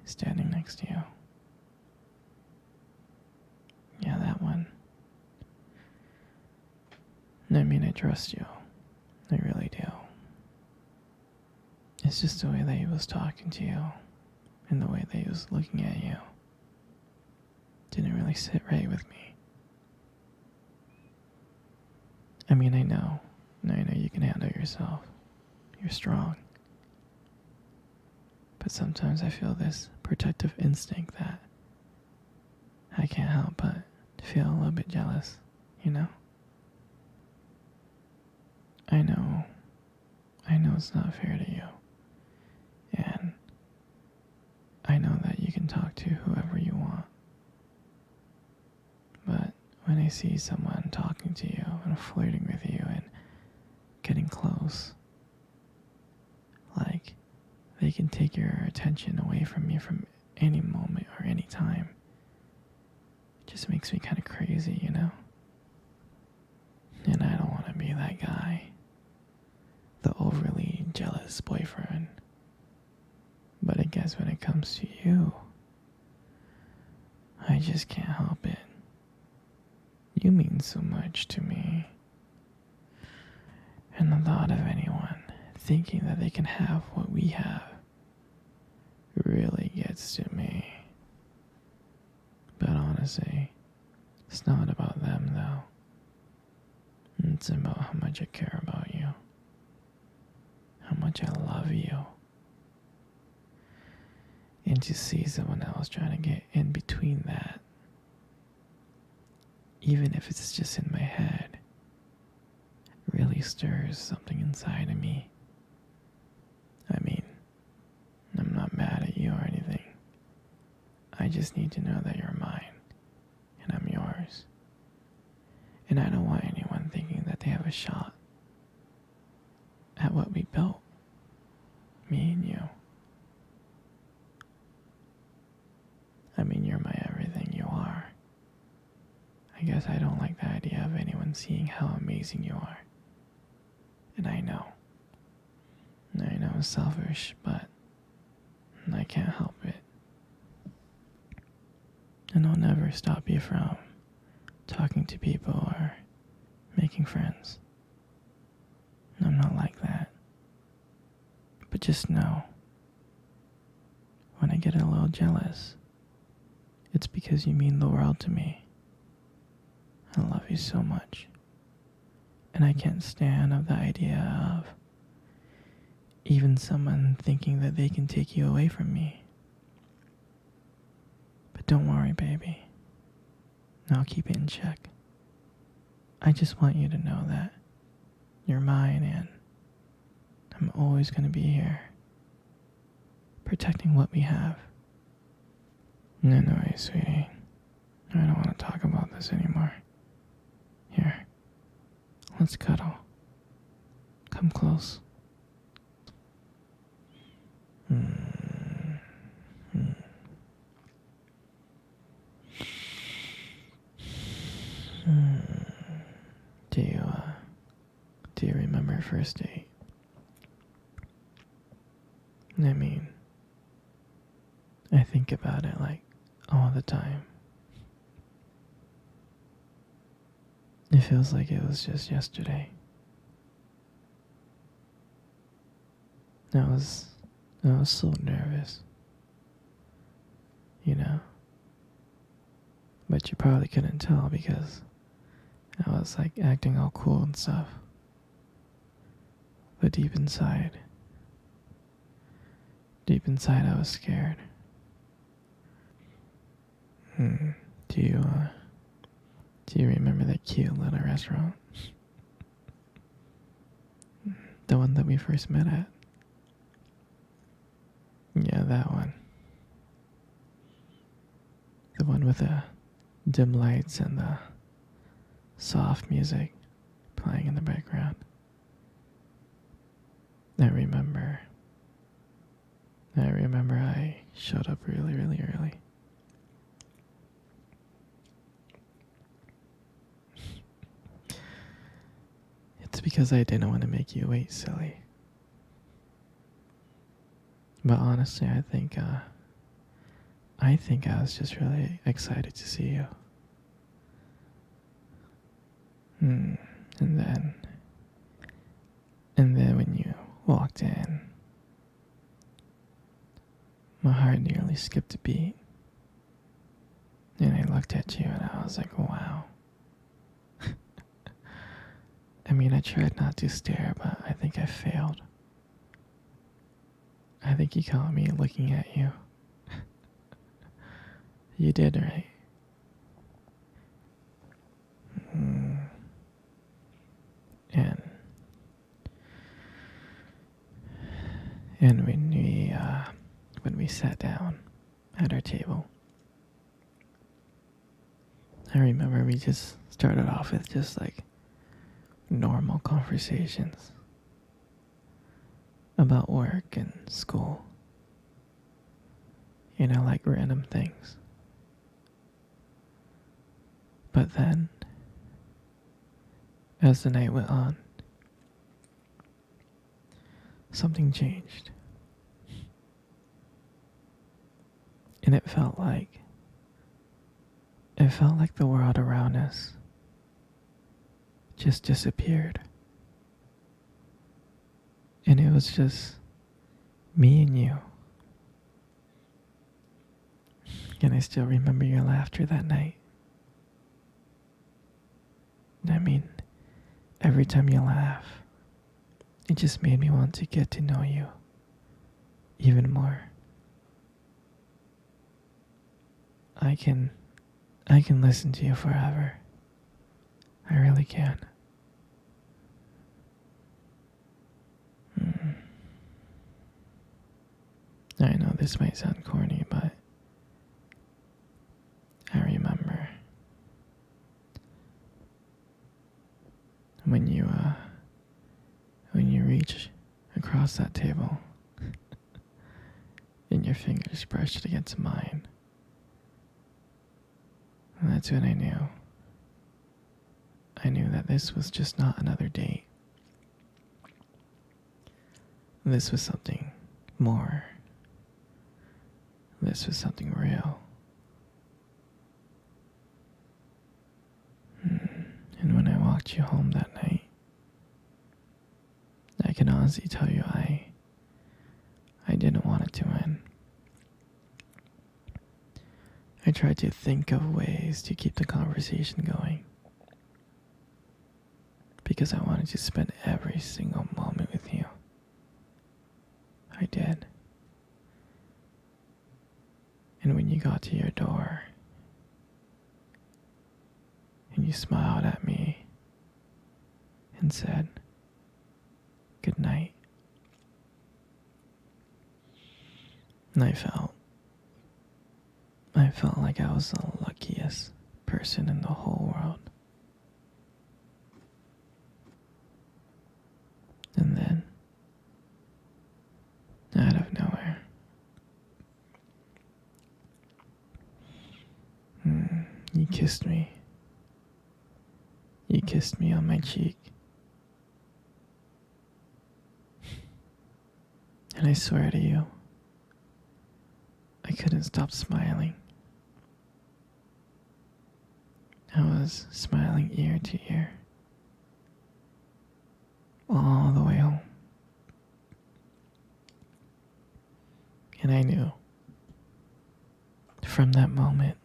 standing next to you. Yeah, that one. I mean, I trust you. I really do. It's just the way that he was talking to you and the way that he was looking at you didn't really sit right with me. I mean, I know you can handle yourself. You're strong. But sometimes I feel this protective instinct that I can't help but feel a little bit jealous, you know? I know it's not fair to you. And I know that you can talk to whoever you want. But when I see someone talking to you and flirting with you and getting close, like they can take your attention away from you from any moment or any time, it just makes me kind of crazy, you know? And I don't want to be that guy, the overly jealous boyfriend. But I guess when it comes to you, I just can't help it. You mean so much to me. And the thought of anyone thinking that they can have what we have really gets to me. But honestly, it's not about them though. It's about how much I care about you. How much I love you. And to see someone else trying to get in between that, even if it's just in my head, really stirs something inside of me. I mean, I'm not mad at you or anything. I just need to know that you're mine, and I'm yours. And I don't want anyone thinking that they have a shot at what we built, me and you. I mean, you're my everything, you are. I guess I don't like the idea of anyone seeing how amazing you are. And I know it's selfish, but I can't help it. And I'll never stop you from talking to people or making friends. I'm not like that. But just know, when I get a little jealous, it's because you mean the world to me. I love you so much. And I can't stand of the idea of even someone thinking that they can take you away from me. But don't worry, baby. I'll keep it in check. I just want you to know that you're mine and I'm always going to be here, protecting what we have. Anyway, sweetie, I don't want to talk about this anymore. Here, let's cuddle. Come close. Do you remember first date? I mean, I think about it like all the time. It feels like it was just yesterday. I was so nervous, you know. But you probably couldn't tell because I was like acting all cool and stuff. But deep inside I was scared. Do you remember that cute little restaurant? The one that we first met at? Yeah, that one. The one with the dim lights and the soft music playing in the background. I remember I showed up really, really early. It's because I didn't want to make you wait, silly. But honestly, I think I think I was just really excited to see you. Hmm. And then, and then when you walked in, my heart nearly skipped a beat. And I looked at you and I was like, wow. I mean, I tried not to stare, but I think I failed. I think you caught me looking at you. You did, right? Mm. And and when we sat down at our table, I remember we just started off with just like normal conversations about work and school. You know, like random things. But then, as the night went on, something changed. And it felt like the world around us just disappeared. And it was just me and you. And I still remember your laughter that night. I mean, every time you laugh, it just made me want to get to know you even more. I can listen to you forever. I really can. Mm. I know this might sound corny, but I remember when you reach across that table and your fingers brushed against mine. And that's when I knew. I knew that this was just not another date. This was something more. This was something real. And when I walked you home that night, I can honestly tell you I didn't want it to end. I tried to think of ways to keep the conversation going because I wanted to spend every single moment with you. I did. And when you got to your door and you smiled at me and said, "Good night," and I felt like I was the luckiest person in the whole world. And then, out of nowhere, you kissed me. You kissed me on my cheek. And I swear to you, I couldn't stop smiling. I was smiling ear to ear all the way home. And I knew from that moment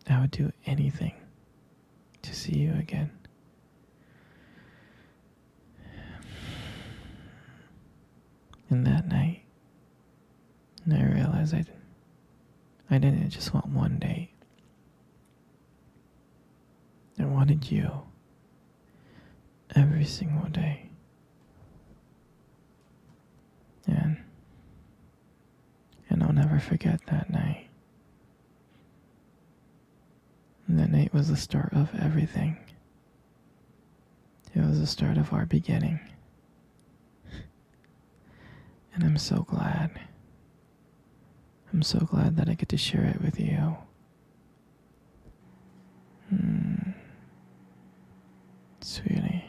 I would do anything to see you again. And that night, I realized I didn't just want one date. I wanted you every single day. And I'll never forget that night. And that night was the start of everything. It was the start of our beginning. And I'm so glad. I'm so glad that I get to share it with you. Sweetie,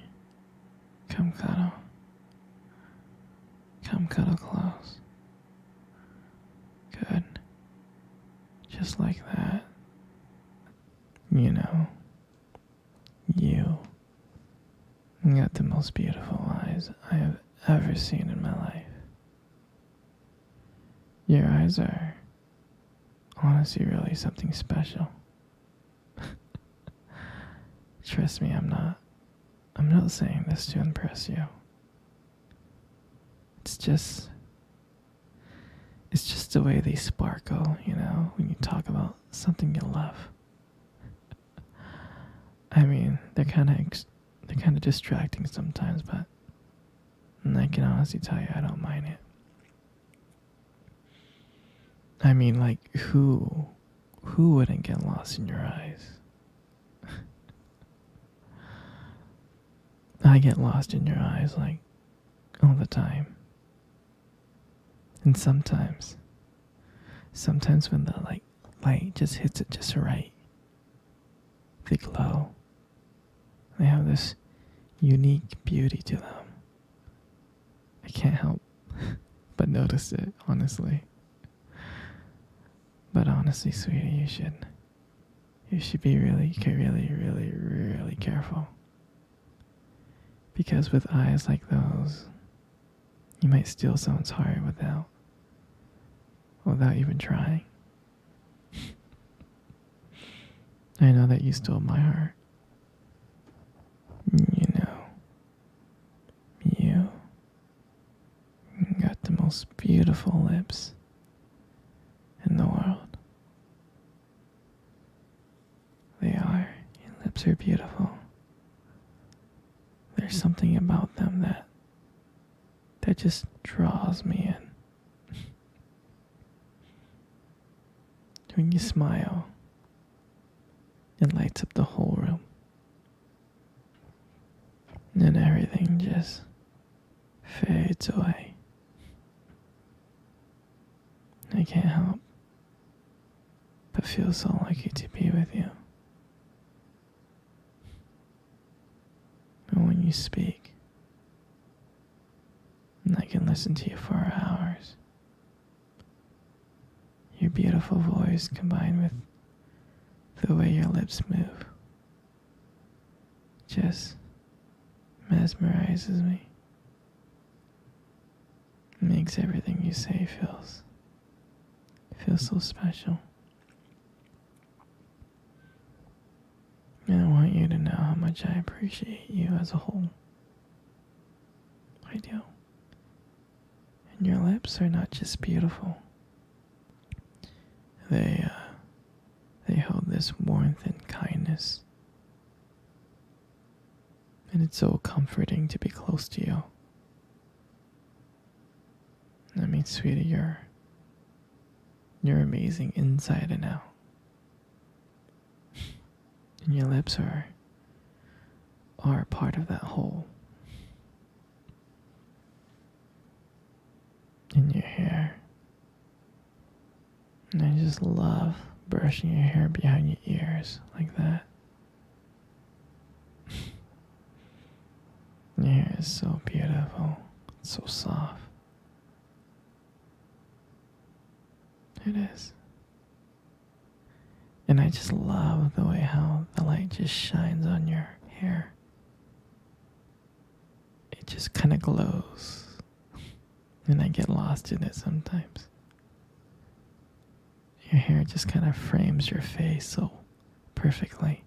come cuddle. Come cuddle close. Good. just like that. You know, you got the most beautiful eyes I have ever seen in my life. Your eyes are honestly really something special. Trust me, I'm not saying this to impress you. It's just the way they sparkle, you know, when you talk about something you love. I mean, they're kind of distracting sometimes, but I can honestly tell you I don't mind it. I mean, like, who wouldn't get lost in your eyes? I get lost in your eyes, like, all the time. And sometimes when the light just hits it just right, they glow. They have this unique beauty to them. I can't help but notice it, honestly. But honestly, sweetie, you should be really, really, really, really careful. Because with eyes like those, you might steal someone's heart without even trying. I know that you stole my heart. You know, you got the most beautiful lips in the world. They are. Your lips are beautiful. There's something about them that just draws me in. When you smile, it lights up the whole room. And everything just fades away. I can't help but feel so lucky to be with you. And when you speak, I can listen to you for hours. Your beautiful voice combined with the way your lips move just mesmerizes me. Makes everything you say feels so special. And I want you to know how much I appreciate you as a whole. I do. And your lips are not just beautiful. They hold this warmth and kindness. And it's so comforting to be close to you. I mean, sweetie, you're amazing inside and out. And your lips are part of that whole. And your hair. And I just love brushing your hair behind your ears like that. Your hair is so beautiful. It's so soft. It is. And I just love the way how the light just shines on your hair. It just kind of glows. And I get lost in it sometimes. Your hair just kind of frames your face so perfectly.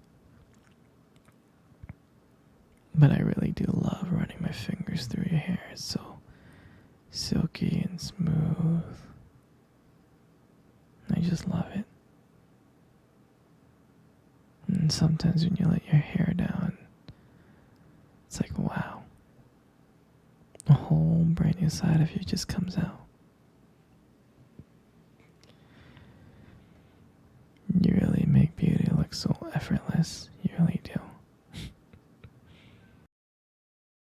But I really do love running my fingers through your hair. It's so silky and smooth. I just love it. And sometimes when you let your hair down, it's like, wow. A whole brand new side of you just comes out. You really make beauty look so effortless.